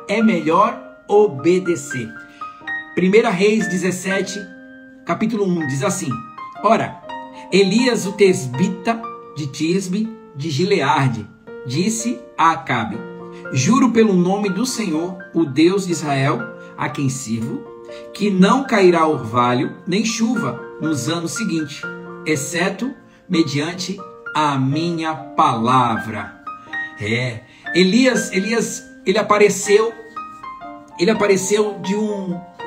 é melhor obedecer. 1 Reis 17, capítulo 1, diz assim: Ora, Elias o tesbita de Tisbe de Gileade disse a Acabe: Juro pelo nome do Senhor, o Deus de Israel, a quem sirvo, que não cairá orvalho nem chuva nos anos seguintes, exceto mediante a minha palavra. Elias, ele apareceu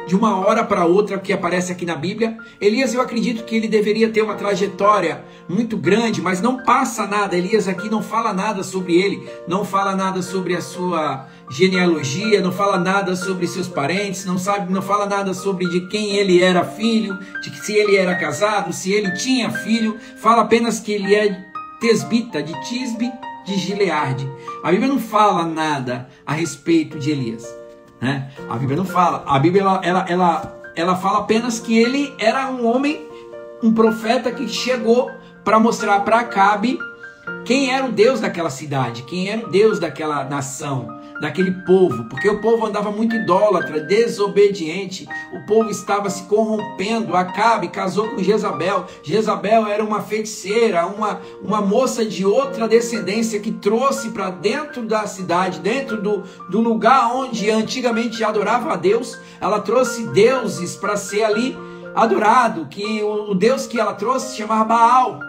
de uma hora para outra, que aparece aqui na Bíblia. Elias, eu acredito que ele deveria ter uma trajetória muito grande, mas não passa nada. Elias aqui não fala nada sobre ele, não fala nada sobre a sua genealogia, não fala nada sobre seus parentes, não fala nada sobre de quem ele era filho, de se ele era casado, se ele tinha filho. Fala apenas que ele é tesbita de Tisbe de Gileade. A Bíblia não fala nada a respeito de Elias, né? A Bíblia não fala. A Bíblia ela fala apenas que ele era um homem, um profeta que chegou para mostrar para Acabe quem era o Deus daquela cidade, quem era o Deus daquela nação, daquele povo, porque o povo andava muito idólatra, desobediente, o povo estava se corrompendo. Acabe casou com Jezabel. Jezabel era uma feiticeira, uma moça de outra descendência que trouxe para dentro da cidade, dentro do lugar onde antigamente adorava a Deus. Ela trouxe deuses para ser ali adorado, que o Deus que ela trouxe se chamava Baal.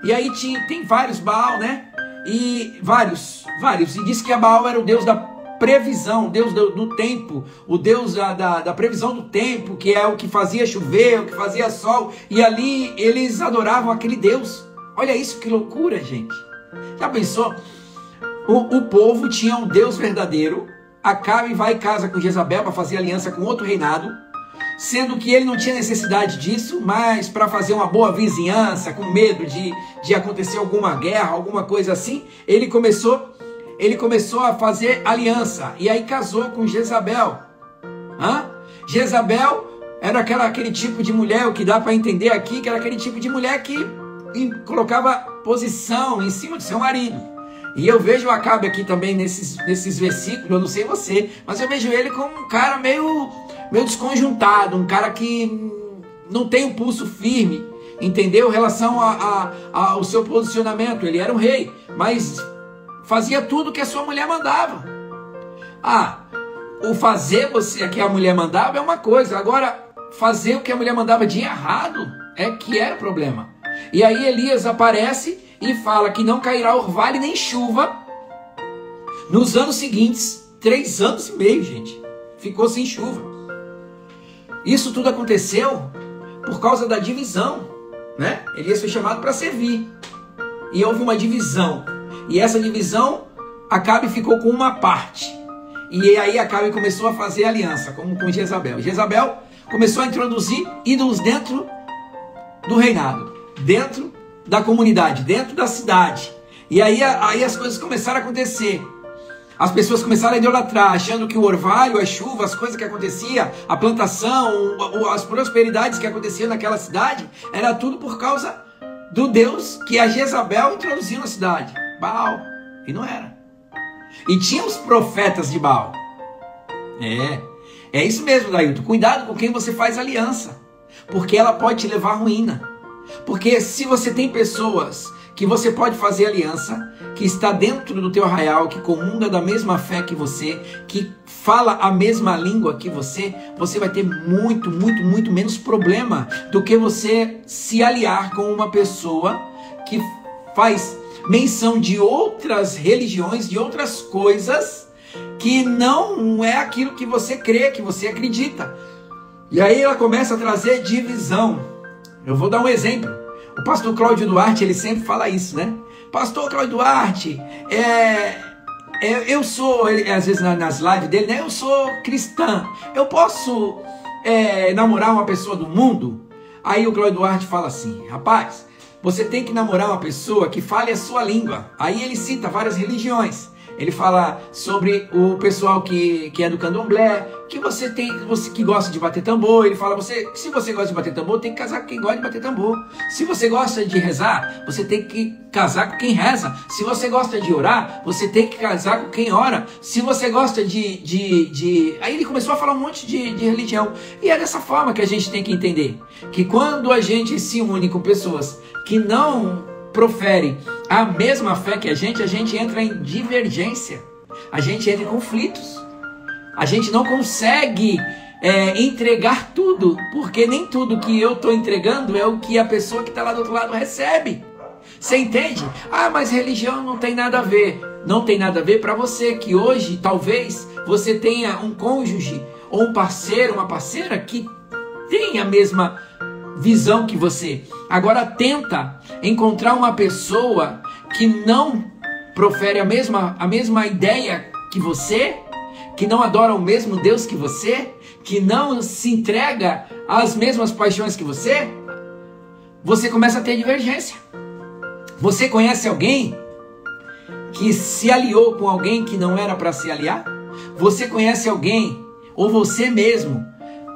E aí tem vários Baal, né? E vários. E diz que Baal era o Deus da previsão, o Deus do tempo, o Deus da previsão do tempo, que é o que fazia chover, o que fazia sol. E ali eles adoravam aquele Deus. Olha isso, que loucura, gente. Já pensou? O povo tinha um Deus verdadeiro. Acabe vai e casa com Jezabel para fazer aliança com outro reinado, sendo que ele não tinha necessidade disso, mas para fazer uma boa vizinhança, com medo de acontecer alguma guerra, alguma coisa assim, ele começou a fazer aliança, e aí casou com Jezabel. Jezabel era aquele tipo de mulher, o que dá para entender aqui, que era aquele tipo de mulher que colocava posição em cima do seu marido. E eu vejo o Acabe aqui também nesses versículos, eu não sei você, mas eu vejo ele como um cara meio desconjuntado, um cara que não tem um pulso firme, entendeu? Em relação ao seu posicionamento. Ele era um rei, mas fazia tudo que a sua mulher mandava. O fazer que a mulher mandava é uma coisa, agora fazer o que a mulher mandava de errado é que era o problema. E aí Elias aparece e fala que não cairá orvalho nem chuva nos anos seguintes. 3 anos e meio, gente, ficou sem chuva. Isso tudo aconteceu por causa da divisão, né? Elias foi chamado para servir, e houve uma divisão, e essa divisão, Acabe ficou com uma parte, e aí Acabe começou a fazer aliança com Jezabel. Jezabel começou a introduzir ídolos dentro do reinado, dentro da comunidade, dentro da cidade. E aí as coisas começaram a acontecer. As pessoas começaram a idolatrar, achando que o orvalho, a chuva, as coisas que aconteciam, a plantação, as prosperidades que aconteciam naquela cidade, era tudo por causa do Deus que a Jezabel introduziu na cidade, Baal. E não era. E tinha os profetas de Baal. É isso mesmo, Dailton. Cuidado com quem você faz aliança, porque ela pode te levar à ruína. Porque se você tem pessoas que você pode fazer aliança, que está dentro do teu arraial, que comunga da mesma fé que você, que fala a mesma língua que você vai ter muito menos problema do que você se aliar com uma pessoa que faz menção de outras religiões, de outras coisas, que não é aquilo que você crê, que você acredita. E aí ela começa a trazer divisão. Eu vou dar um exemplo. O pastor Cláudio Duarte, ele sempre fala isso, né? Pastor Cláudio Duarte, eu sou, às vezes nas lives dele, né? Eu sou cristã. Eu posso namorar uma pessoa do mundo? Aí o Cláudio Duarte fala assim: rapaz, você tem que namorar uma pessoa que fale a sua língua. Aí ele cita várias religiões. Ele fala sobre o pessoal que é do candomblé, que você que gosta de bater tambor. Ele fala, se você gosta de bater tambor, tem que casar com quem gosta de bater tambor. Se você gosta de rezar, você tem que casar com quem reza. Se você gosta de orar, você tem que casar com quem ora. Se você gosta Aí ele começou a falar um monte de religião. E é dessa forma que a gente tem que entender, que quando a gente se une com pessoas que não profere a mesma fé que a gente entra em divergência, a gente entra em conflitos, a gente não consegue entregar tudo, porque nem tudo que eu estou entregando é o que a pessoa que está lá do outro lado recebe. Você entende? Ah, mas religião não tem nada a ver. Não tem nada a ver para você, que hoje talvez você tenha um cônjuge ou um parceiro, uma parceira que tem a mesma visão que você. Agora tenta encontrar uma pessoa que não profere a mesma ideia que você, que não adora o mesmo Deus que você, que não se entrega às mesmas paixões que você. Você começa a ter divergência. Você conhece alguém que se aliou com alguém que não era para se aliar? Você conhece alguém, ou você mesmo,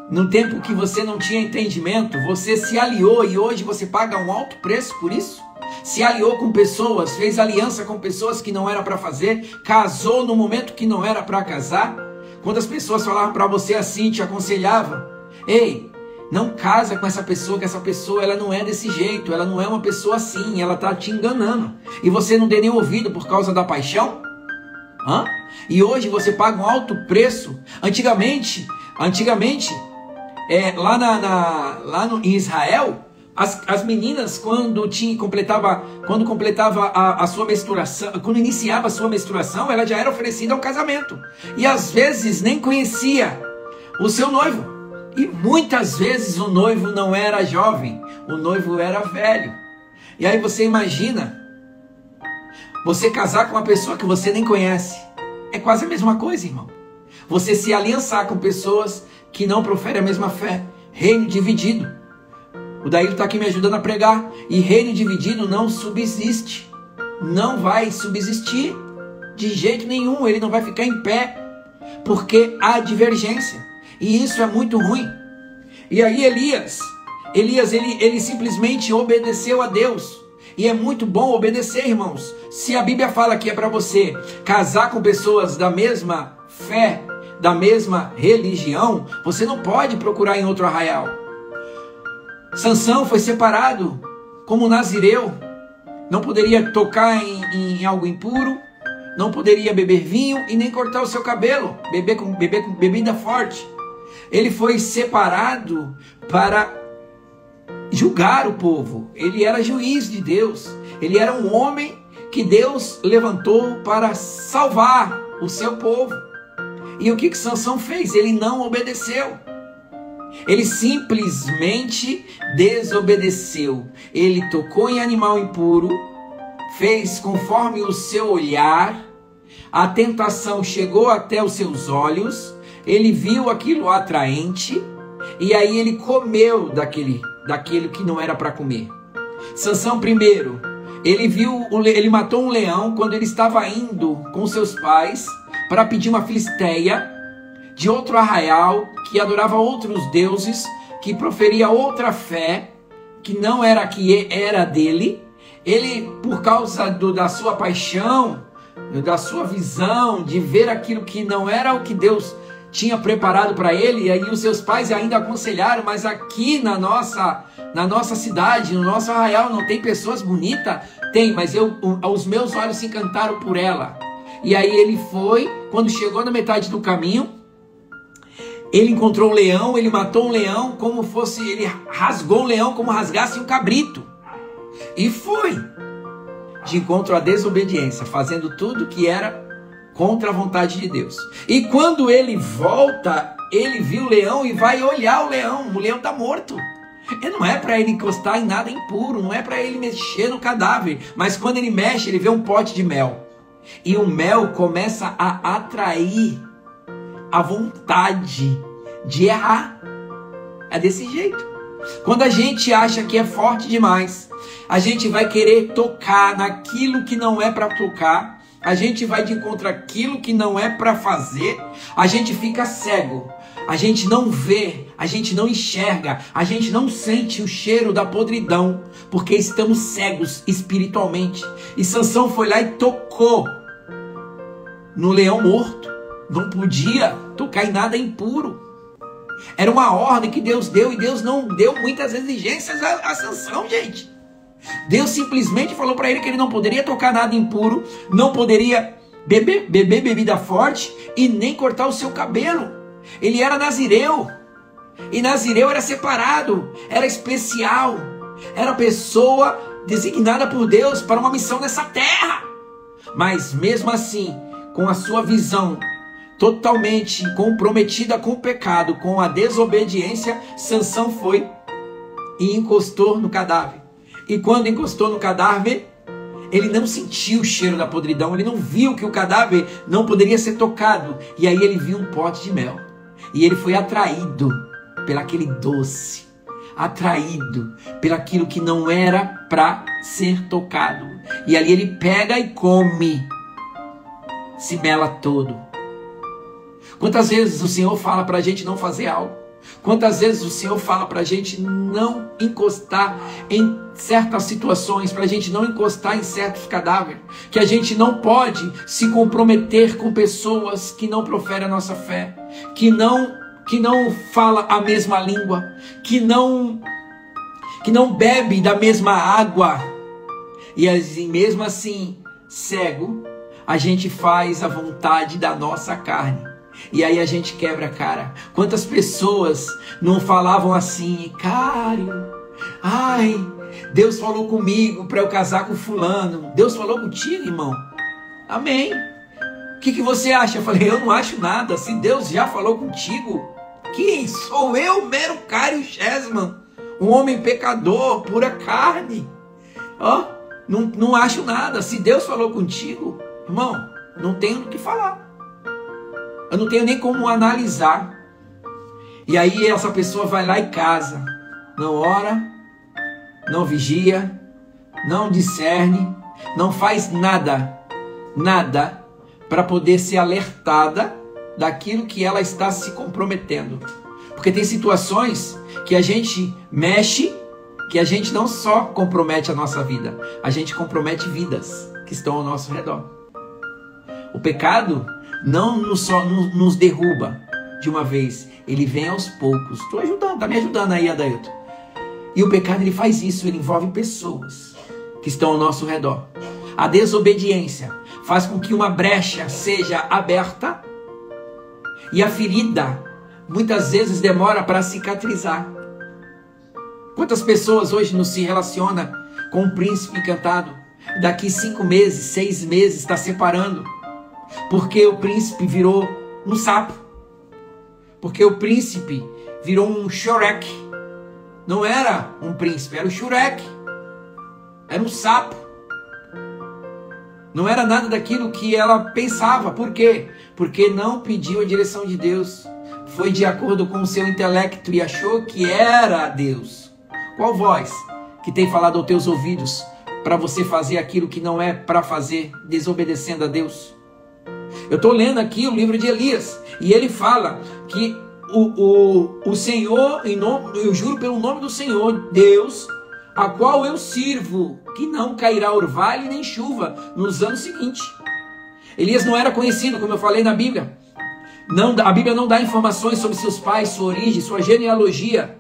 no tempo que você não tinha entendimento, você se aliou e hoje você paga um alto preço por isso? Se aliou com pessoas, fez aliança com pessoas que não era para fazer, casou no momento que não era para casar? Quando as pessoas falavam para você assim, te aconselhavam, ei, não casa com essa pessoa, que essa pessoa ela não é desse jeito, ela não é uma pessoa assim, ela está te enganando. E você não deu nem ouvido por causa da paixão? E hoje você paga um alto preço. Antigamente, em Israel, as meninas quando completava a sua menstruação, quando iniciava a sua menstruação, ela já era oferecida ao casamento. E às vezes nem conhecia o seu noivo. E muitas vezes o noivo não era jovem, o noivo era velho. E aí você imagina, você casar com uma pessoa que você nem conhece. É quase a mesma coisa, irmão. Você se aliançar com pessoas que não proferem a mesma fé. Reino dividido. O Daílio está aqui me ajudando a pregar. E reino dividido não subsiste. Não vai subsistir de jeito nenhum. Ele não vai ficar em pé. Porque há divergência. E isso é muito ruim. E aí Elias ele simplesmente obedeceu a Deus. E é muito bom obedecer, irmãos. Se a Bíblia fala que é para você casar com pessoas da mesma fé, da mesma religião, você não pode procurar em outro arraial. Sansão foi separado como nazireu. Não poderia tocar em algo impuro, não poderia beber vinho e nem cortar o seu cabelo, beber com bebida forte. Ele foi separado para julgar o povo. Ele era juiz de Deus. Ele era um homem que Deus levantou para salvar o seu povo. E o que Sansão fez? Ele não obedeceu. Ele simplesmente desobedeceu. Ele tocou em animal impuro, fez conforme o seu olhar, a tentação chegou até os seus olhos, ele viu aquilo atraente, e aí ele comeu daquilo que não era para comer. Sansão primeiro, ele matou um leão quando ele estava indo com seus pais para pedir uma filisteia de outro arraial, que adorava outros deuses, que proferia outra fé, que não era a que era dele. Ele, por causa da sua paixão, da sua visão, de ver aquilo que não era o que Deus tinha preparado para ele, e aí os seus pais ainda aconselharam, mas aqui na nossa cidade, no nosso arraial, não tem pessoas bonitas? Tem, mas os meus olhos se encantaram por ela. E aí ele foi, quando chegou na metade do caminho, ele encontrou um leão, ele matou um leão ele rasgou um leão como rasgasse um cabrito. E foi de encontro à desobediência, fazendo tudo que era contra a vontade de Deus. E quando ele volta, ele viu o leão e vai olhar o leão está morto. E não é para ele encostar em nada impuro, não é para ele mexer no cadáver, mas quando ele mexe, ele vê um pote de mel. E o mel começa a atrair a vontade de errar. É desse jeito. Quando a gente acha que é forte demais, a gente vai querer tocar naquilo que não é para tocar, a gente vai de encontro àquilo que não é para fazer, a gente fica cego, a gente não vê, a gente não enxerga, a gente não sente o cheiro da podridão, porque estamos cegos espiritualmente. E Sansão foi lá e tocou no leão morto, não podia tocar em nada impuro. Era uma ordem que Deus deu, e Deus não deu muitas exigências a Sansão, gente. Deus simplesmente falou para ele que ele não poderia tocar nada impuro, não poderia beber bebida forte e nem cortar o seu cabelo. Ele era nazireu, e nazireu era separado, era especial, era pessoa designada por Deus para uma missão nessa terra. Mas mesmo assim, com a sua visão totalmente comprometida com o pecado, com a desobediência, Sansão foi e encostou no cadáver. E quando encostou no cadáver, ele não sentiu o cheiro da podridão, ele não viu que o cadáver não poderia ser tocado. E aí ele viu um pote de mel. E ele foi atraído pelaquele doce, atraído pelaquilo que não era para ser tocado. E ali ele pega e come, se mela todo. Quantas vezes o Senhor fala para a gente não fazer algo? Quantas vezes o Senhor fala para a gente não encostar em certas situações, para a gente não encostar em certos cadáveres, que a gente não pode se comprometer com pessoas que não proferem a nossa fé, que não fala a mesma língua, que não bebe da mesma água, e assim, mesmo assim, cego, a gente faz a vontade da nossa carne. E aí a gente quebra a cara. Quantas pessoas não falavam assim: Cário, ai, Deus falou comigo para eu casar com fulano. Deus falou contigo, irmão? Amém. O que você acha? Eu falei: eu não acho nada. Se Deus já falou contigo, quem sou eu, mero Cário Chessman, um homem pecador, pura carne? Não acho nada. Se Deus falou contigo, irmão, não tenho o que falar. Eu não tenho nem como analisar. E aí essa pessoa vai lá e casa. Não ora, não vigia, não discerne, não faz nada para poder ser alertada daquilo que ela está se comprometendo. Porque tem situações que a gente mexe, que a gente não só compromete a nossa vida, a gente compromete vidas que estão ao nosso redor. O pecado não só nos derruba de uma vez, ele vem aos poucos. Estou ajudando, está me ajudando aí, Adailton. E o pecado, ele faz isso, ele envolve pessoas que estão ao nosso redor. A desobediência faz com que uma brecha seja aberta e a ferida muitas vezes demora para cicatrizar. Quantas pessoas hoje não se relacionam com um príncipe encantado? Daqui 5 meses, 6 meses está separando. Porque o príncipe virou um sapo. Porque o príncipe virou um Shrek. Não era um príncipe, era o Shrek. Era um sapo. Não era nada daquilo que ela pensava. Por quê? Porque não pediu a direção de Deus. Foi de acordo com o seu intelecto e achou que era Deus. Qual voz que tem falado aos teus ouvidos para você fazer aquilo que não é para fazer, desobedecendo a Deus? Eu estou lendo aqui o livro de Elias, e ele fala que o Senhor, eu juro pelo nome do Senhor, Deus, a qual eu sirvo, que não cairá orvalho nem chuva nos anos seguintes. Elias não era conhecido, como eu falei na Bíblia. A Bíblia não dá informações sobre seus pais, sua origem, sua genealogia,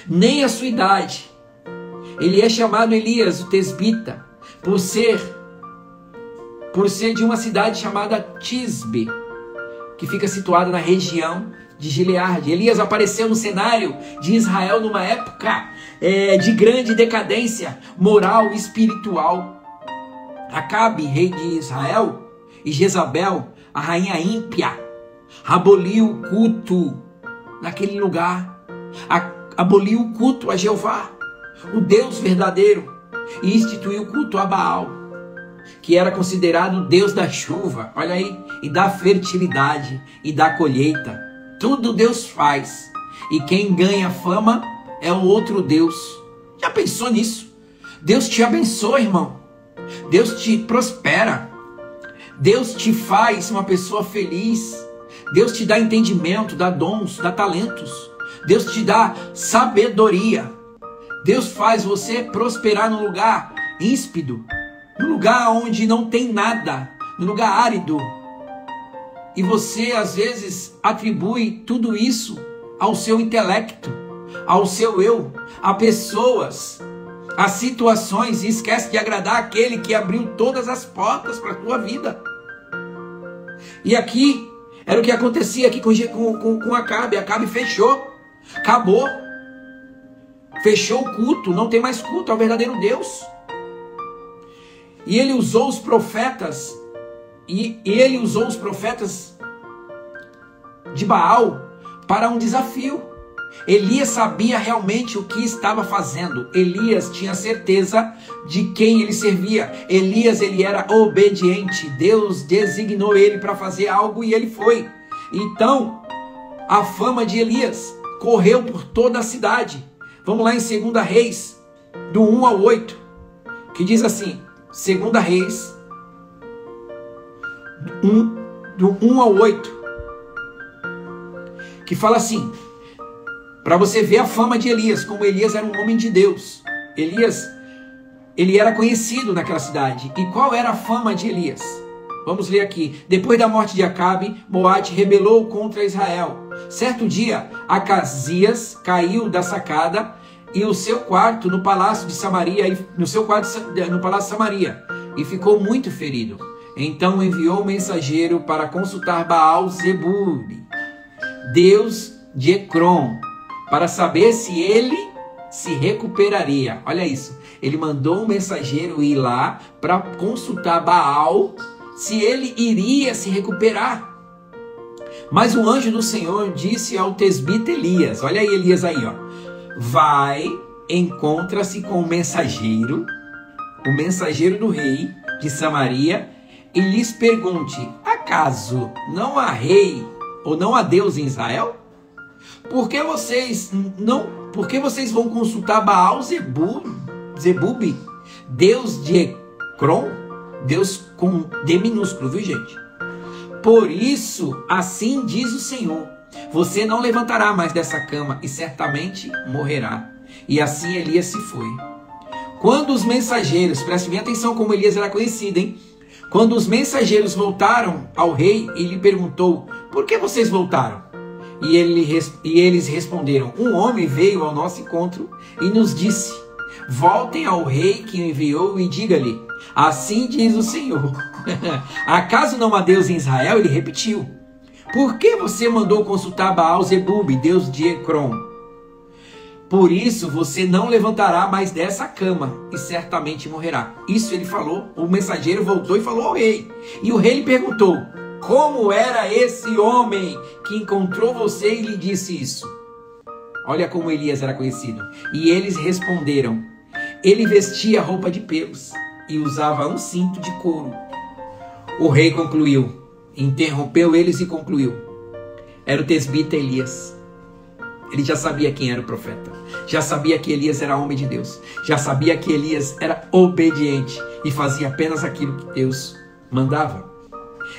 nem a sua idade. Ele é chamado Elias, o tesbita, por ser de uma cidade chamada Tisbe, que fica situada na região de Gileade. Elias apareceu no cenário de Israel numa época de grande decadência moral e espiritual. Acabe, rei de Israel, e Jezabel, a rainha ímpia, aboliu o culto naquele lugar, aboliu o culto a Jeová, o Deus verdadeiro, e instituiu o culto a Baal, que era considerado o Deus da chuva, olha aí, e da fertilidade e da colheita. Tudo Deus faz, e quem ganha fama é o outro Deus. Já pensou nisso? Deus te abençoa, irmão. Deus te prospera. Deus te faz uma pessoa feliz. Deus te dá entendimento, dá dons, dá talentos. Deus te dá sabedoria. Deus faz você prosperar num lugar íspido, num lugar onde não tem nada, num lugar árido. E você, às vezes, atribui tudo isso ao seu intelecto, ao seu eu, a pessoas, a situações, e esquece de agradar aquele que abriu todas as portas para a tua vida. E aqui, era o que acontecia aqui com Acabe. Acabe fechou, acabou, fechou o culto, não tem mais culto ao verdadeiro Deus. E ele usou os profetas, de Baal para um desafio. Elias sabia realmente o que estava fazendo. Elias tinha certeza de quem ele servia. Elias, ele era obediente. Deus designou ele para fazer algo e ele foi. Então, a fama de Elias correu por toda a cidade. Vamos lá em 2 Reis, do 1 ao 8, que diz assim, 2 Reis, do 1 ao 8, que fala assim, para você ver a fama de Elias, como Elias era um homem de Deus. Elias, ele era conhecido naquela cidade. E qual era a fama de Elias? Vamos ler aqui. Depois da morte de Acabe, Moabe rebelou contra Israel. Certo dia, Acasias caiu da sacada e o seu quarto no palácio de Samaria, no palácio de Samaria, e ficou muito ferido. Então enviou um mensageiro para consultar Baal-Zebub, Deus de Ecrom, para saber se ele se recuperaria. Olha isso. Ele mandou um mensageiro ir lá para consultar Baal se ele iria se recuperar. Mas o anjo do Senhor disse ao tesbita Elias, olha aí Elias aí, ó, vai, encontra-se com o mensageiro do rei de Samaria, e lhes pergunte, acaso não há rei ou não há Deus em Israel? Por que vocês vão consultar Baal-Zebub, Deus de Ecrom? Deus com D minúsculo, viu gente? Por isso, assim diz o Senhor, você não levantará mais dessa cama e certamente morrerá. E assim Elias se foi. Quando os mensageiros, preste bem atenção como Elias era conhecido, hein? Quando os mensageiros voltaram ao rei, ele perguntou, por que vocês voltaram? E eles responderam, um homem veio ao nosso encontro e nos disse, voltem ao rei que o enviou e diga-lhe, assim diz o Senhor, acaso não há Deus em Israel? Ele repetiu, por que você mandou consultar Baal-Zebub, Deus de Ecrom? Por isso você não levantará mais dessa cama e certamente morrerá. Isso ele falou, o mensageiro voltou e falou ao rei. E o rei lhe perguntou, como era esse homem que encontrou você e lhe disse isso? Olha como Elias era conhecido. E eles responderam, ele vestia roupa de pelos e usava um cinto de couro. O rei concluiu, interrompeu eles e concluiu, era o tesbita Elias. Ele já sabia quem era o profeta, já sabia que Elias era homem de Deus, já sabia que Elias era obediente e fazia apenas aquilo que Deus mandava.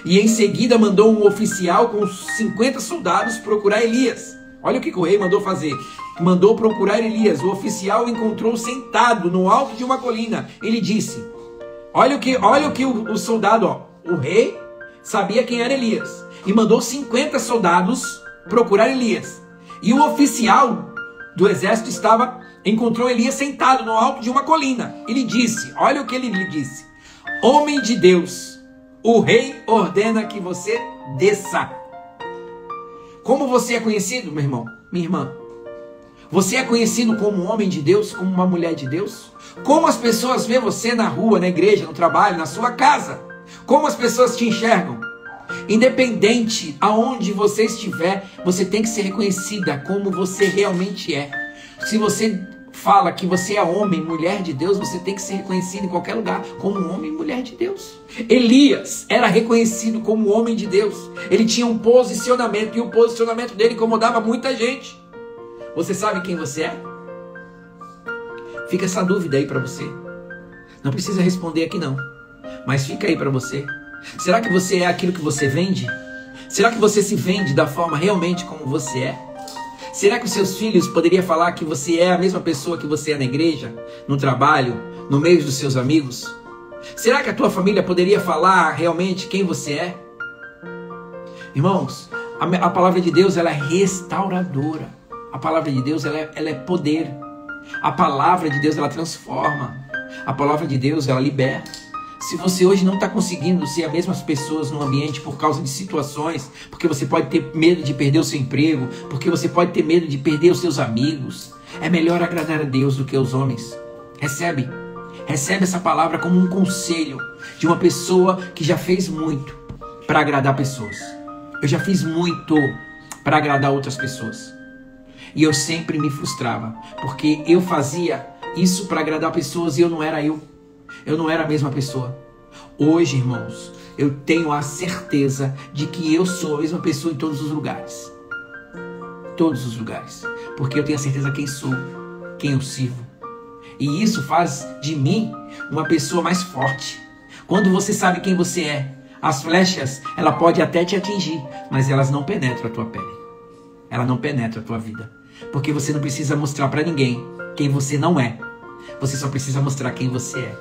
E em seguida mandou um oficial com 50 soldados procurar Elias. Olha o que o rei mandou fazer. Mandou procurar Elias. O oficial o encontrou sentado no alto de uma colina. Ele disse, olha o que o soldado, ó, o rei sabia quem era Elias. E mandou 50 soldados procurar Elias. E o oficial do exército encontrou Elias sentado no alto de uma colina. Ele disse, olha o que ele lhe disse. Homem de Deus, o rei ordena que você desça. Como você é conhecido, meu irmão, minha irmã? Você é conhecido como um homem de Deus, como uma mulher de Deus? Como as pessoas veem você na rua, na igreja, no trabalho, na sua casa? Como as pessoas te enxergam? Independente aonde você estiver, você tem que ser reconhecida como você realmente é. Se você fala que você é homem, mulher de Deus, você tem que ser reconhecido em qualquer lugar como um homem e mulher de Deus. Elias era reconhecido como homem de Deus. Ele tinha um posicionamento e o posicionamento dele incomodava muita gente. Você sabe quem você é? Fica essa dúvida aí para você. Não precisa responder aqui não, mas fica aí para você. Será que você é aquilo que você vende? Será que você se vende da forma realmente como você é? Será que os seus filhos poderiam falar que você é a mesma pessoa que você é na igreja, no trabalho, no meio dos seus amigos? Será que a tua família poderia falar realmente quem você é? Irmãos, a palavra de Deus, ela é restauradora. A palavra de Deus, ela é poder. A palavra de Deus, ela transforma. A palavra de Deus, ela liberta. Se você hoje não está conseguindo ser as mesmas pessoas no ambiente por causa de situações, porque você pode ter medo de perder o seu emprego, porque você pode ter medo de perder os seus amigos, é melhor agradar a Deus do que aos homens. Recebe essa palavra como um conselho de uma pessoa que já fez muito para agradar pessoas. Eu já fiz muito para agradar outras pessoas. E eu sempre me frustrava, porque eu fazia isso para agradar pessoas e eu não era eu. Eu não era a mesma pessoa. Hoje, irmãos, eu tenho a certeza de que eu sou a mesma pessoa em todos os lugares. Todos os lugares. Porque eu tenho a certeza quem sou, quem eu sirvo. E isso faz de mim uma pessoa mais forte. Quando você sabe quem você é, as flechas, ela pode até te atingir, mas elas não penetram a tua pele. Ela não penetra a tua vida. Porque você não precisa mostrar para ninguém quem você não é. Você só precisa mostrar quem você é.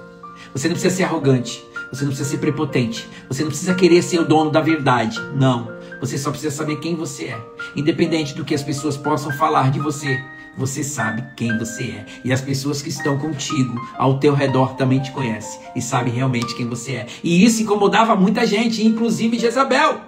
Você não precisa ser arrogante. Você não precisa ser prepotente. Você não precisa querer ser o dono da verdade. Não. Você só precisa saber quem você é. Independente do que as pessoas possam falar de você, você sabe quem você é. E as pessoas que estão contigo, ao teu redor, também te conhecem. E sabem realmente quem você é. E isso incomodava muita gente, inclusive Jezabel.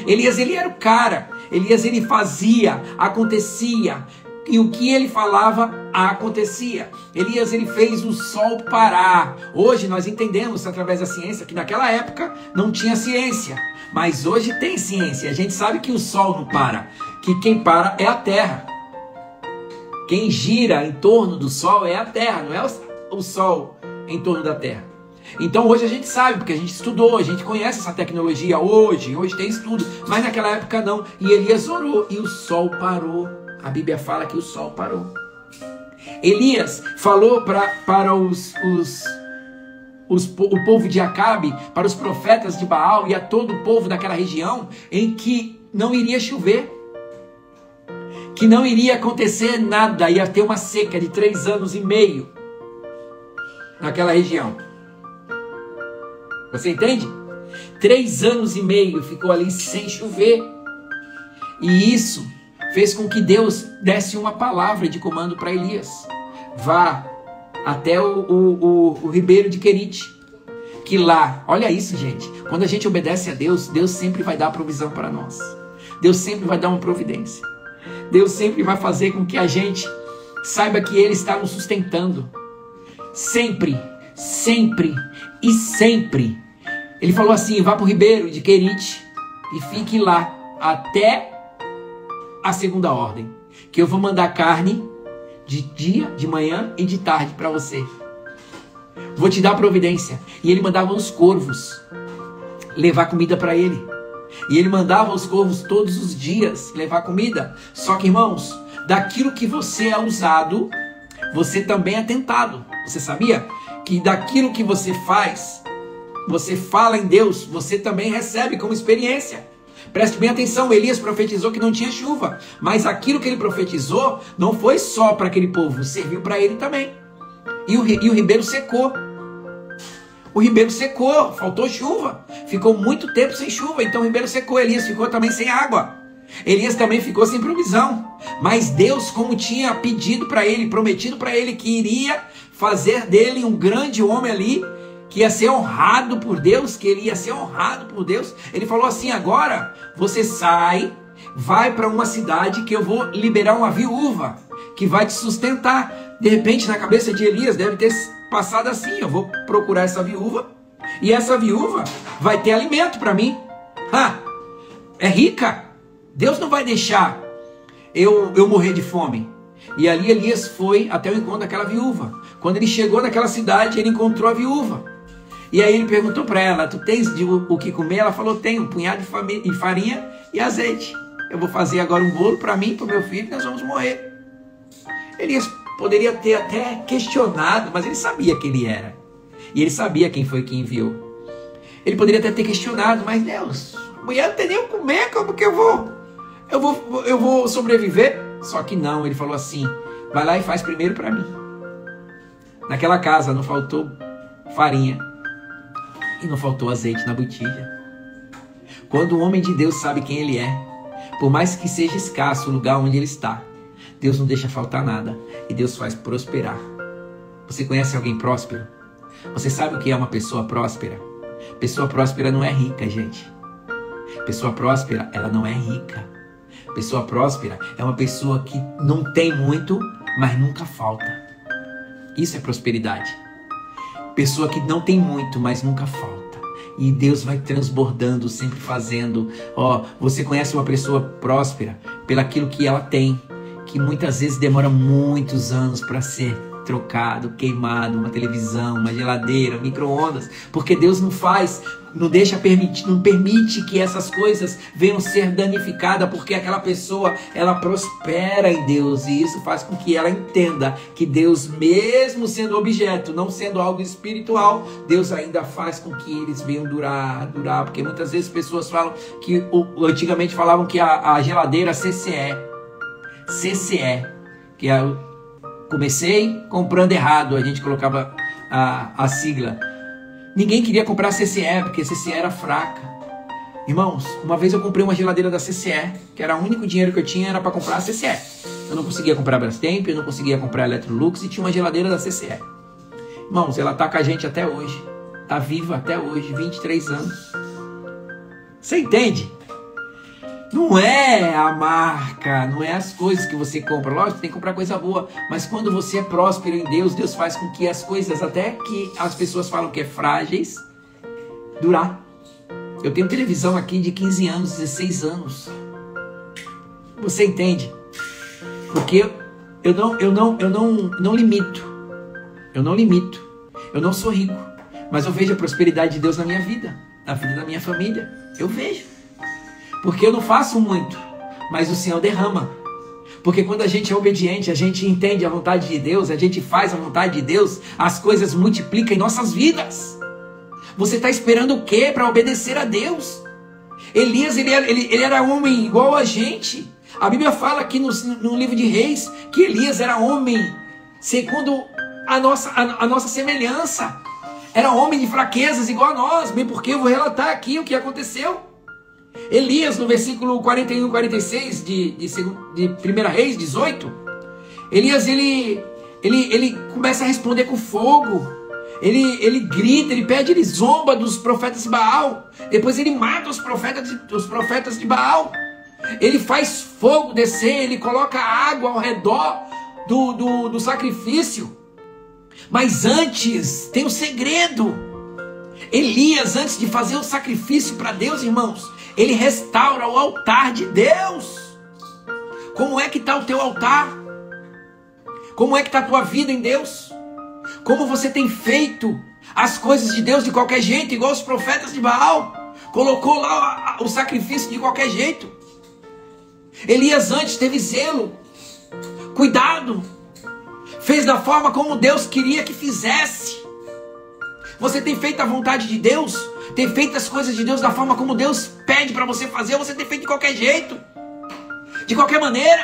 Elias, ele era o cara. Elias, ele fazia, acontecia. E o que ele falava, acontecia. Elias, ele fez o sol parar. Hoje nós entendemos, através da ciência, que naquela época não tinha ciência. Mas hoje tem ciência. A gente sabe que o sol não para. Que quem para é a terra. Quem gira em torno do sol é a terra, não é o sol em torno da terra. Então hoje a gente sabe, porque a gente estudou, a gente conhece essa tecnologia hoje tem estudo. Mas naquela época não. E Elias orou e o sol parou. A Bíblia fala que o sol parou. Elias falou para o povo de Acabe, para os profetas de Baal e a todo o povo daquela região, em que não iria chover, que não iria acontecer nada, ia ter uma seca de 3 anos e meio naquela região. Você entende? 3 anos e meio ficou ali sem chover. E isso fez com que Deus desse uma palavra de comando para Elias. Vá até o ribeiro de Querite. Que lá, olha isso, gente. Quando a gente obedece a Deus, Deus sempre vai dar provisão para nós. Deus sempre vai dar uma providência. Deus sempre vai fazer com que a gente saiba que Ele está nos sustentando. Sempre, sempre e sempre. Ele falou assim, vá para o ribeiro de Querite e fique lá até a segunda ordem, que eu vou mandar carne de dia, de manhã e de tarde para você. Vou te dar providência. E ele mandava os corvos levar comida para ele. E ele mandava os corvos todos os dias levar comida. Só que, irmãos, daquilo que você é usado, você também é tentado. Você sabia que daquilo que você faz, você fala em Deus, você também recebe como experiência. Preste bem atenção, Elias profetizou que não tinha chuva, mas aquilo que ele profetizou não foi só para aquele povo, serviu para ele também. E o ribeiro secou. O ribeiro secou, faltou chuva, ficou muito tempo sem chuva, então o ribeiro secou, Elias ficou também sem água. Elias também ficou sem provisão, mas Deus, como tinha pedido para ele, prometido para ele que iria fazer dele um grande homem ali, que ia ser honrado por Deus, que ele ia ser honrado por Deus, ele falou assim, agora você sai, vai para uma cidade que eu vou liberar uma viúva, que vai te sustentar. De repente na cabeça de Elias deve ter passado assim, eu vou procurar essa viúva, e essa viúva vai ter alimento para mim. É rica, Deus não vai deixar eu morrer de fome. E ali Elias foi até o encontro daquela viúva. Quando ele chegou naquela cidade, ele encontrou a viúva. E aí ele perguntou para ela, tu tens o que comer? Ela falou, tenho um punhado de farinha e azeite. Eu vou fazer agora um bolo para mim, para o meu filho, e nós vamos morrer. Elias poderia ter até questionado, mas ele sabia quem ele era. E ele sabia quem foi que enviou. Ele poderia até ter questionado, mas Deus, mulher não tem nem o que comer, como que eu vou sobreviver? Só que não, ele falou assim, vai lá e faz primeiro para mim. Naquela casa não faltou farinha e não faltou azeite na botija. Quando o homem de Deus sabe quem ele é, por mais que seja escasso o lugar onde ele está, Deus não deixa faltar nada e Deus faz prosperar. Você conhece alguém próspero? Você sabe o que é uma pessoa próspera? Pessoa próspera não é rica, gente. Pessoa próspera, ela não é rica. Pessoa próspera é uma pessoa que não tem muito, mas nunca falta. Isso é prosperidade. Pessoa que não tem muito, mas nunca falta. E Deus vai transbordando, sempre fazendo. Você conhece uma pessoa próspera pelaquilo que ela tem, que muitas vezes demora muitos anos para ser trocado, queimado, uma televisão, uma geladeira, micro-ondas, porque Deus não permite que essas coisas venham ser danificadas, porque aquela pessoa, ela prospera em Deus, e isso faz com que ela entenda que Deus, mesmo sendo objeto, não sendo algo espiritual, Deus ainda faz com que eles venham durar, porque muitas vezes pessoas falam que, antigamente falavam que a geladeira CCE, que é comecei comprando errado, a gente colocava a sigla. Ninguém queria comprar a CCE, porque a CCE era fraca. Irmãos, uma vez eu comprei uma geladeira da CCE, que era o único dinheiro que eu tinha, era para comprar a CCE. Eu não conseguia comprar a Brastemp, eu não conseguia comprar a Electrolux, e tinha uma geladeira da CCE. Irmãos, ela tá com a gente até hoje. Tá viva até hoje, 23 anos. Você entende? Não é a marca, não é as coisas que você compra. Lógico, tem que comprar coisa boa. Mas quando você é próspero em Deus, Deus faz com que as coisas, até que as pessoas falam que é frágeis, durar. Eu tenho televisão aqui de 15 anos, 16 anos. Você entende? Porque eu não limito. Eu não limito. Eu não sou rico. Mas eu vejo a prosperidade de Deus na minha vida, na vida da minha família. Eu vejo. Porque eu não faço muito, mas o Senhor derrama. Porque quando a gente é obediente, a gente entende a vontade de Deus, a gente faz a vontade de Deus, as coisas multiplicam em nossas vidas. Você está esperando o quê para obedecer a Deus? Elias, ele era homem igual a gente. A Bíblia fala aqui no livro de Reis que Elias era homem segundo a nossa semelhança. Era homem de fraquezas igual a nós, bem porque eu vou relatar aqui o que aconteceu. Elias, no versículo 41 e 46 de 1 Reis 18, Elias ele começa a responder com fogo, ele grita, ele pede, ele zomba dos profetas de Baal, depois ele mata os profetas de Baal, ele faz fogo descer, ele coloca água ao redor do sacrifício, mas antes tem um segredo. Elias, antes de fazer o sacrifício para Deus, irmãos, ele restaura o altar de Deus. Como é que está o teu altar? Como é que está a tua vida em Deus? Como você tem feito as coisas de Deus de qualquer jeito, igual os profetas de Baal? Colocou lá o sacrifício de qualquer jeito. Elias antes teve zelo, cuidado, fez da forma como Deus queria que fizesse. Você tem feito a vontade de Deus? Tem feito as coisas de Deus da forma como Deus pede para você fazer? Ou você tem feito de qualquer jeito? De qualquer maneira?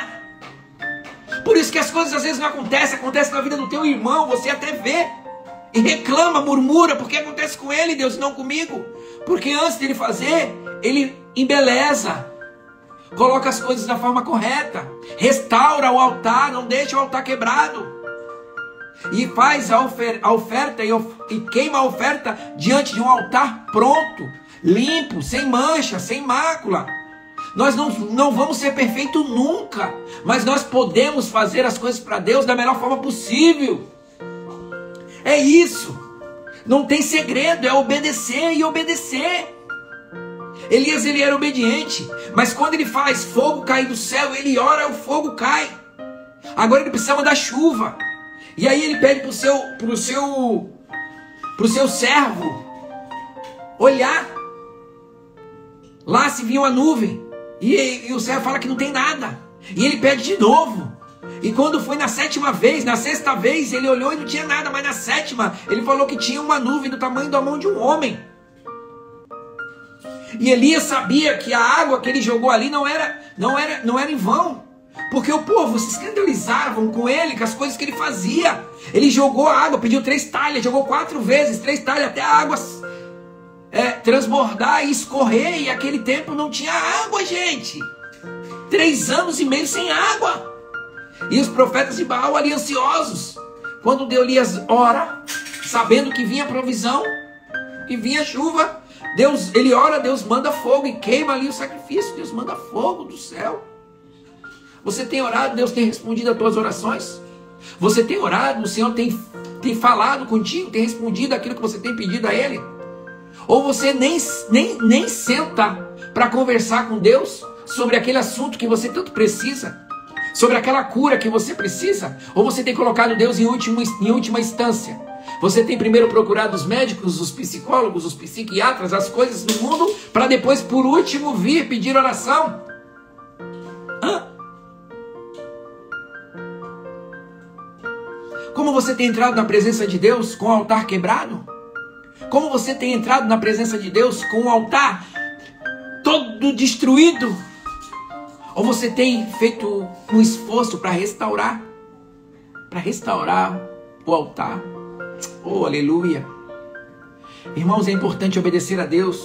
Por isso que as coisas às vezes não acontecem na vida do teu irmão, você até vê e reclama, murmura, porque acontece com ele, Deus, não comigo. Porque antes dele fazer, ele embeleza, coloca as coisas da forma correta, restaura o altar, não deixa o altar quebrado. E faz a oferta e queima a oferta diante de um altar pronto, limpo, sem mancha, sem mácula. Nós não vamos ser perfeitos nunca, mas nós podemos fazer as coisas para Deus da melhor forma possível. É isso. Não tem segredo, é obedecer e obedecer. Elias, ele era obediente, mas quando ele faz fogo cair do céu, ele ora, o fogo cai. Agora ele precisa mandar chuva. E aí ele pede pro seu servo olhar. Lá se vinha uma nuvem. E o servo fala que não tem nada. E ele pede de novo. E quando foi na sexta vez, ele olhou e não tinha nada. Mas na sétima, ele falou que tinha uma nuvem do tamanho da mão de um homem. E Elias sabia que a água que ele jogou ali não era em vão. Porque o povo se escandalizavam com ele, com as coisas que ele fazia. Ele jogou a água, pediu 3 talhas, jogou 4 vezes, 3 talhas, até a água transbordar e escorrer. E aquele tempo não tinha água, gente. 3 anos e meio sem água. E os profetas de Baal ali ansiosos. Quando Elias ora, sabendo que vinha provisão, que vinha chuva, ele ora, Deus manda fogo e queima ali o sacrifício. Deus manda fogo do céu. Você tem orado, Deus tem respondido as tuas orações? Você tem orado, o Senhor tem falado contigo, tem respondido aquilo que você tem pedido a Ele? Ou você nem senta para conversar com Deus sobre aquele assunto que você tanto precisa? Sobre aquela cura que você precisa? Ou você tem colocado Deus em última instância? Você tem primeiro procurado os médicos, os psicólogos, os psiquiatras, as coisas do mundo, para depois, por último, vir pedir oração? Como você tem entrado na presença de Deus com o altar quebrado? Como você tem entrado na presença de Deus com o altar todo destruído? Ou você tem feito um esforço para restaurar o altar? Oh, aleluia! Irmãos, é importante obedecer a Deus.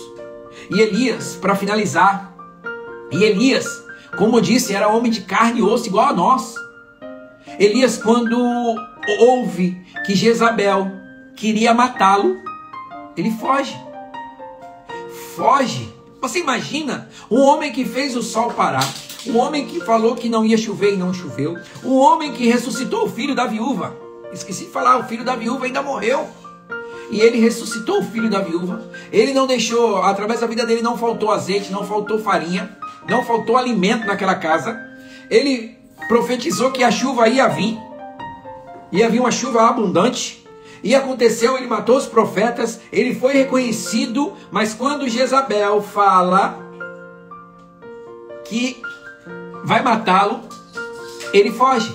E Elias, para finalizar, como eu disse, era homem de carne e osso igual a nós. Elias, quando ouve que Jezabel queria matá-lo, ele foge. Você imagina um homem que fez o sol parar, um homem que falou que não ia chover e não choveu, um homem que ressuscitou o filho da viúva. Esqueci de falar, o filho da viúva ainda morreu. E ele ressuscitou o filho da viúva. Ele não deixou, através da vida dele não faltou azeite, não faltou farinha, não faltou alimento naquela casa. Ele profetizou que a chuva ia vir uma chuva abundante. E aconteceu, ele matou os profetas, ele foi reconhecido, mas quando Jezabel fala que vai matá-lo, ele foge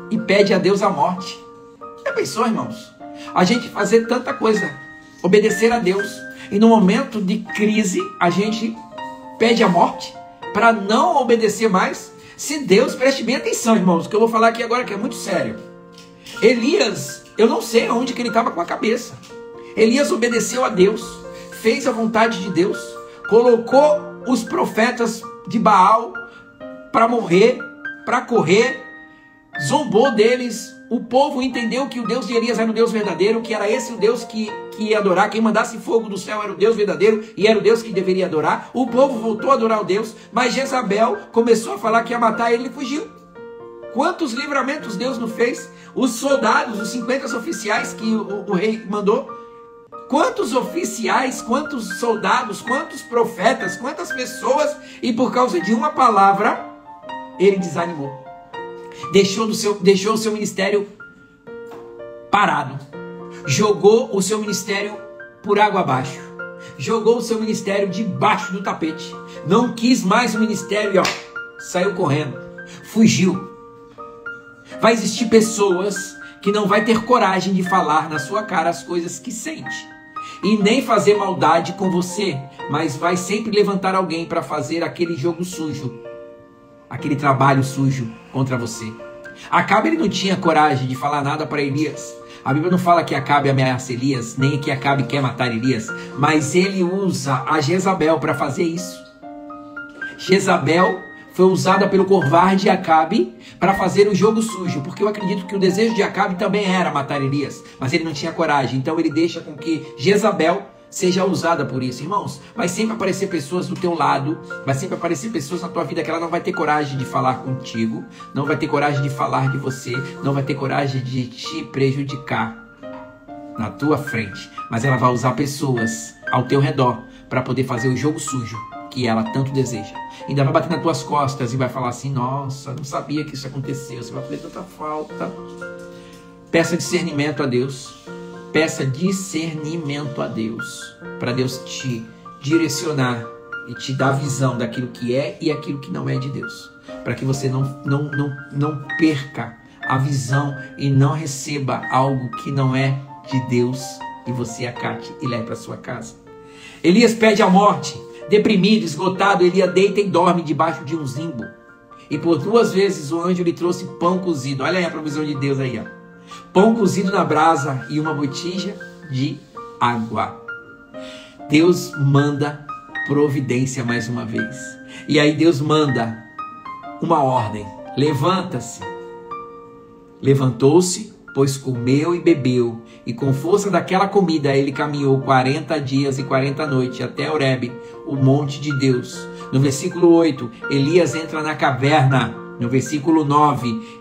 e pede a Deus a morte. Já pensou, irmãos? A gente fazer tanta coisa, obedecer a Deus, e no momento de crise a gente pede a morte para não obedecer mais. Se Deus, preste bem atenção, irmãos, que eu vou falar aqui agora que é muito sério. Elias, eu não sei onde que ele estava com a cabeça. Elias obedeceu a Deus, fez a vontade de Deus, colocou os profetas de Baal para morrer, para correr, zombou deles. O povo entendeu que o Deus de Elias era o Deus verdadeiro, que era esse o Deus que ia adorar. Quem mandasse fogo do céu era o Deus verdadeiro e era o Deus que deveria adorar. O povo voltou a adorar o Deus, mas Jezabel começou a falar que ia matar ele e fugiu. Quantos livramentos Deus não fez? Os soldados, os 50 oficiais que o rei mandou. Quantos oficiais, quantos soldados, quantos profetas, quantas pessoas, e por causa de uma palavra, ele desanimou. Deixou o seu ministério parado. Jogou o seu ministério por água abaixo. Jogou o seu ministério debaixo do tapete. Não quis mais o ministério e saiu correndo. Fugiu. Vai existir pessoas que não vai ter coragem de falar na sua cara as coisas que sente. E nem fazer maldade com você. Mas vai sempre levantar alguém para fazer aquele jogo sujo. Aquele trabalho sujo contra você. Acabe, ele não tinha coragem de falar nada para Elias. A Bíblia não fala que Acabe ameaça Elias, nem que Acabe quer matar Elias, mas ele usa a Jezabel para fazer isso. Jezabel foi usada pelo covarde Acabe para fazer o jogo sujo, porque eu acredito que o desejo de Acabe também era matar Elias, mas ele não tinha coragem, então ele deixa com que Jezabel seja usada por isso. Irmãos, vai sempre aparecer pessoas do teu lado, vai sempre aparecer pessoas na tua vida que ela não vai ter coragem de falar contigo, não vai ter coragem de falar de você, não vai ter coragem de te prejudicar na tua frente, mas ela vai usar pessoas ao teu redor para poder fazer o jogo sujo que ela tanto deseja. Ainda vai bater nas tuas costas e vai falar assim: nossa, não sabia que isso aconteceu, você vai fazer tanta falta. Peça discernimento a Deus. Peça discernimento a Deus, para Deus te direcionar e te dar visão daquilo que é e aquilo que não é de Deus, para que você não perca a visão e não receba algo que não é de Deus e você acate e leve para sua casa. Elias pede a morte. Deprimido, esgotado, Elias deita e dorme debaixo de um zimbo. E por 2 vezes o anjo lhe trouxe pão cozido. Olha aí a provisão de Deus aí, ó. Pão cozido na brasa e uma botija de água. Deus manda providência mais uma vez. E aí Deus manda uma ordem. Levanta-se. Levantou-se, pois comeu e bebeu. E com força daquela comida ele caminhou 40 dias e 40 noites até Horebe, o monte de Deus. No versículo 8, Elias entra na caverna. No versículo 9,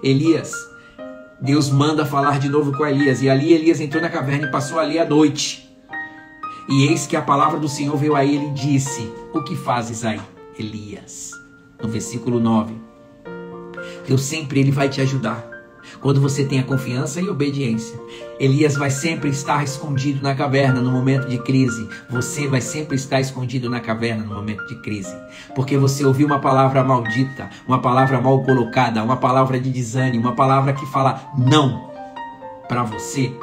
Deus manda falar de novo com Elias. E ali Elias entrou na caverna e passou ali a noite. E eis que a palavra do Senhor veio a ele e disse: o que fazes aí, Elias? No versículo 9. Deus sempre vai te ajudar. Quando você tem a confiança e obediência. Elias vai sempre estar escondido na caverna no momento de crise. Você vai sempre estar escondido na caverna no momento de crise. Porque você ouviu uma palavra maldita, uma palavra mal colocada, uma palavra de desânimo, uma palavra que fala não para você.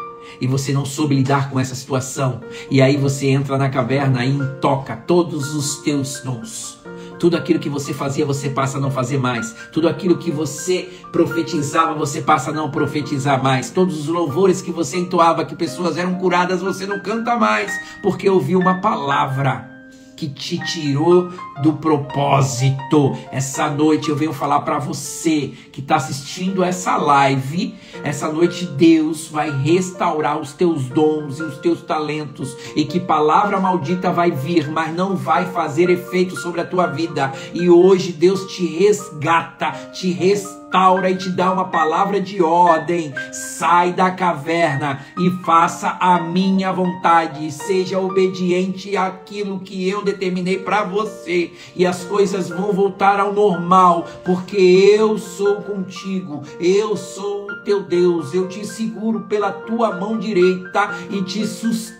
E você não soube lidar com essa situação. E aí você entra na caverna e intoca todos os teus dons. Tudo aquilo que você fazia, você passa a não fazer mais. Tudo aquilo que você profetizava, você passa a não profetizar mais. Todos os louvores que você entoava, que pessoas eram curadas, você não canta mais. Porque ouviu uma palavra que te tirou do propósito. Essa noite eu venho falar para você que está assistindo essa live. Essa noite Deus vai restaurar os teus dons e os teus talentos. E que palavra maldita vai vir, mas não vai fazer efeito sobre a tua vida. E hoje Deus te resgata, te restaura e te dá uma palavra de ordem. Sai da caverna e faça a minha vontade. Seja obediente àquilo que eu determinei para você. E as coisas vão voltar ao normal. Porque eu sou contigo. Eu sou o teu Deus. Eu te seguro pela tua mão direita e te sustento.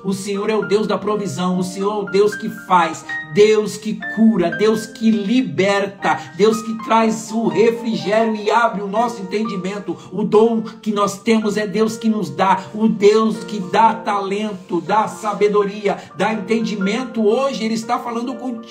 O Senhor é o Deus da provisão. O Senhor é o Deus que faz. Deus que cura. Deus que liberta. Deus que traz o refrigério e abre o nosso entendimento. O dom que nós temos é Deus que nos dá. O Deus que dá talento, dá sabedoria, dá entendimento. Hoje Ele está falando contigo.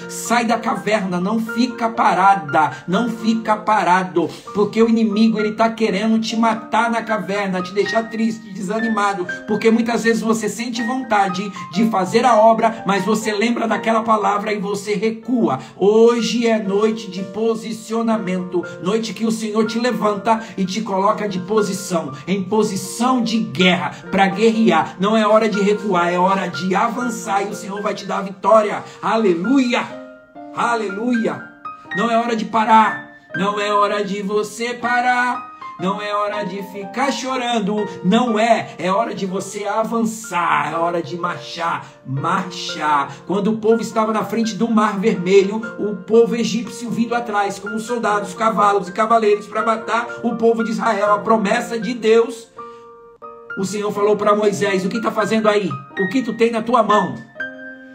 Sai da caverna, não fica parada, não fica parado, porque o inimigo ele está querendo te matar na caverna, te deixar triste, desanimado, porque muitas vezes você sente vontade de fazer a obra, mas você lembra daquela palavra e você recua. Hoje é noite de posicionamento, noite que o Senhor te levanta e te coloca de posição, em posição de guerra, para guerrear. Não é hora de recuar, é hora de avançar e o Senhor vai te dar a vitória. Aleluia, aleluia. Não é hora de parar, não é hora de você parar. Não é hora de ficar chorando, não é. É hora de você avançar, é hora de marchar. Quando o povo estava na frente do Mar Vermelho, o povo egípcio vindo atrás, com os soldados, cavalos e cavaleiros para matar o povo de Israel, a promessa de Deus. O Senhor falou para Moisés: o que está fazendo aí? O que tu tem na tua mão?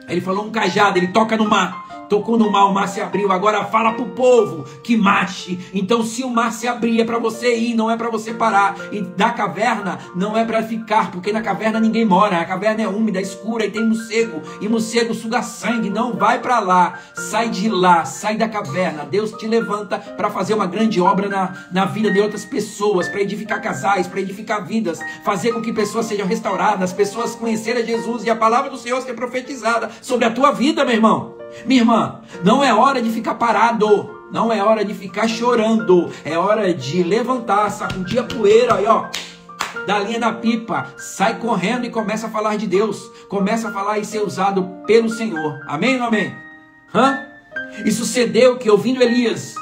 Ele falou: um cajado. Ele toca no mar. Tocou no mar, o mar se abriu. Agora fala para o povo que marche. Então se o mar se abrir é para você ir, não é para você parar. E da caverna não é para ficar, porque na caverna ninguém mora. A caverna é úmida, escura e tem morcego. E morcego suga sangue, não vai para lá. Sai de lá, sai da caverna. Deus te levanta para fazer uma grande obra na vida de outras pessoas, para edificar casais, para edificar vidas, fazer com que pessoas sejam restauradas, pessoas conhecerem Jesus e a palavra do Senhor ser profetizada sobre a tua vida, meu irmão. Minha irmã, não é hora de ficar parado, não é hora de ficar chorando, é hora de levantar, sacudir a poeira, aí ó, da linha da pipa, sai correndo e começa a falar de Deus, começa a falar e ser usado pelo Senhor, amém ou não amém? E sucedeu que, ouvindo Elias,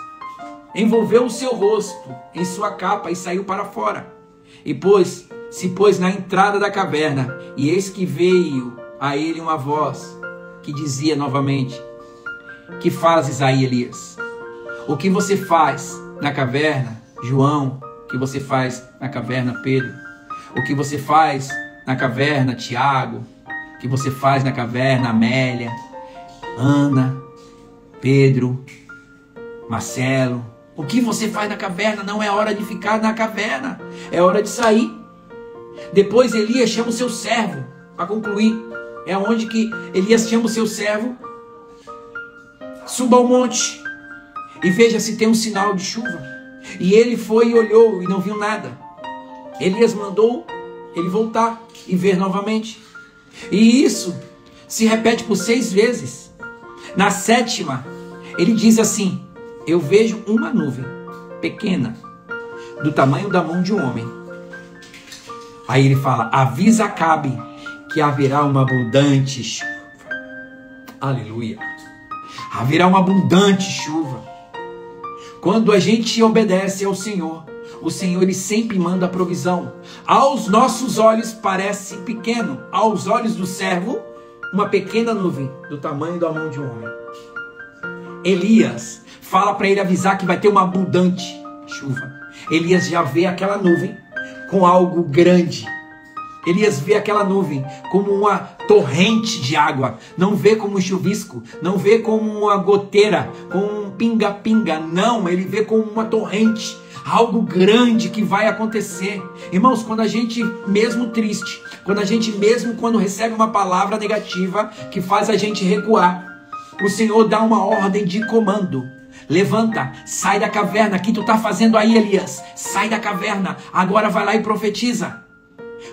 envolveu o seu rosto em sua capa e saiu para fora, e se pôs na entrada da caverna, e eis que veio a ele uma voz que dizia novamente: que fazes aí, Elias? O que você faz na caverna, João? O que você faz na caverna, Pedro? O que você faz na caverna, Tiago? O que você faz na caverna, Amélia, Ana, Pedro, Marcelo? O que você faz na caverna? Não é hora de ficar na caverna, é hora de sair. Depois Elias chama o seu servo para concluir. É onde que Elias chama o seu servo: suba ao monte e veja se tem um sinal de chuva. E ele foi e olhou e não viu nada. Elias mandou ele voltar e ver novamente. E isso se repete por 6 vezes. Na 7ª, ele diz assim: eu vejo uma nuvem pequena, do tamanho da mão de um homem. Aí ele fala: avisa Acabe que haverá uma abundante chuva. Aleluia. Haverá uma abundante chuva. Quando a gente obedece ao Senhor, o Senhor ele sempre manda a provisão. Aos nossos olhos parece pequeno, aos olhos do servo, uma pequena nuvem do tamanho da mão de um homem. Elias fala para ele avisar que vai ter uma abundante chuva. Elias já vê aquela nuvem com algo grande. Elias vê aquela nuvem como uma torrente de água. Não vê como um chuvisco, não vê como uma goteira, como um pinga-pinga. Não, ele vê como uma torrente. Algo grande que vai acontecer. Irmãos, quando a gente, mesmo triste, quando recebe uma palavra negativa que faz a gente recuar, o Senhor dá uma ordem de comando. Levanta, sai da caverna. O que tu está fazendo aí, Elias? Sai da caverna, agora vai lá e profetiza.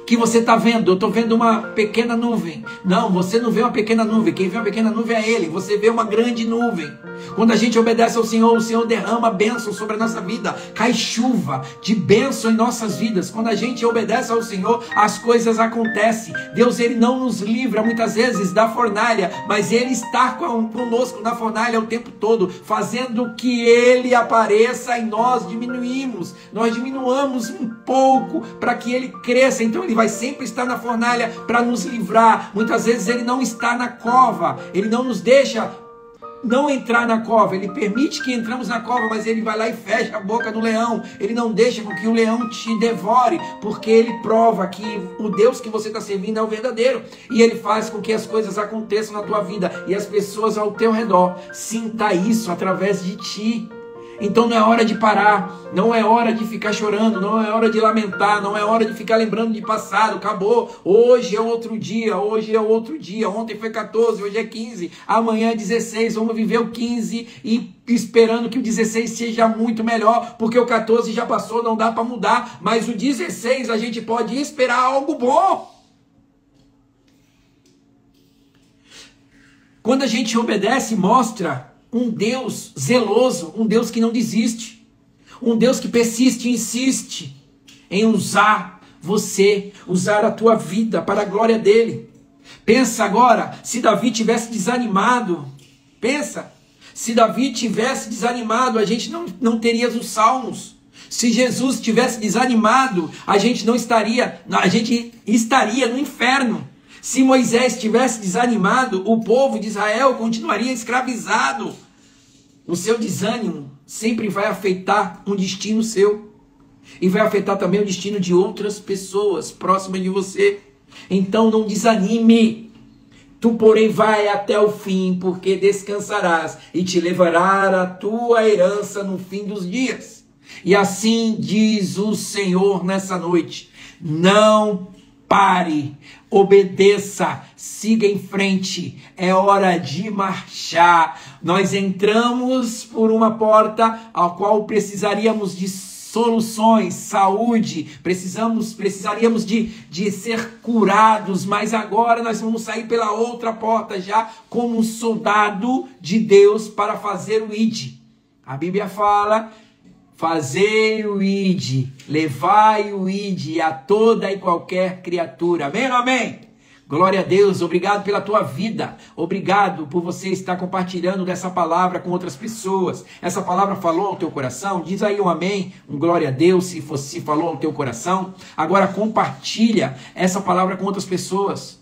O que você está vendo? Eu estou vendo uma pequena nuvem. Não, você não vê uma pequena nuvem. Quem vê uma pequena nuvem é Ele. Você vê uma grande nuvem. Quando a gente obedece ao Senhor, o Senhor derrama bênção sobre a nossa vida. Cai chuva de bênção em nossas vidas. Quando a gente obedece ao Senhor, as coisas acontecem. Deus, Ele não nos livra muitas vezes da fornalha, mas Ele está conosco na fornalha o tempo todo, fazendo que Ele apareça e nós diminuímos. Nós diminuamos um pouco para que Ele cresça. Então Ele vai sempre estar na fornalha para nos livrar. Muitas vezes Ele não está na cova. Ele não nos deixa não entrar na cova. Ele permite que entramos na cova, mas Ele vai lá e fecha a boca do leão. Ele não deixa com que o leão te devore, porque Ele prova que o Deus que você está servindo é o verdadeiro. E Ele faz com que as coisas aconteçam na tua vida e as pessoas ao teu redor sintam isso através de ti. Então não é hora de parar, não é hora de ficar chorando, não é hora de lamentar, não é hora de ficar lembrando de passado. Acabou, hoje é outro dia, ontem foi 14, hoje é 15, amanhã é 16, vamos viver o 15 e esperando que o 16 seja muito melhor, porque o 14 já passou, não dá para mudar, mas o 16 a gente pode esperar algo bom. Quando a gente obedece, mostra um Deus zeloso, um Deus que não desiste, um Deus que persiste e insiste em usar você, usar a tua vida para a glória dele. Pensa agora, se Davi tivesse desanimado, a gente não teria os salmos. Se Jesus tivesse desanimado, a gente estaria no inferno. Se Moisés tivesse desanimado, o povo de Israel continuaria escravizado. O seu desânimo sempre vai afetar um destino seu. E vai afetar também o destino de outras pessoas próximas de você. Então não desanime. Tu, porém, vai até o fim, porque descansarás e te levará a tua herança no fim dos dias. E assim diz o Senhor nessa noite: não pare, obedeça, siga em frente, é hora de marchar. Nós entramos por uma porta a qual precisaríamos de soluções, saúde, precisaríamos de ser curados, mas agora nós vamos sair pela outra porta já como um soldado de Deus para fazer o ID. A Bíblia fala: fazei o ide, levai o ide a toda e qualquer criatura. Amém ou amém? Glória a Deus, obrigado pela tua vida, obrigado por você estar compartilhando dessa palavra com outras pessoas. Essa palavra falou ao teu coração? Diz aí um amém, um glória a Deus se falou ao teu coração. Agora compartilha essa palavra com outras pessoas.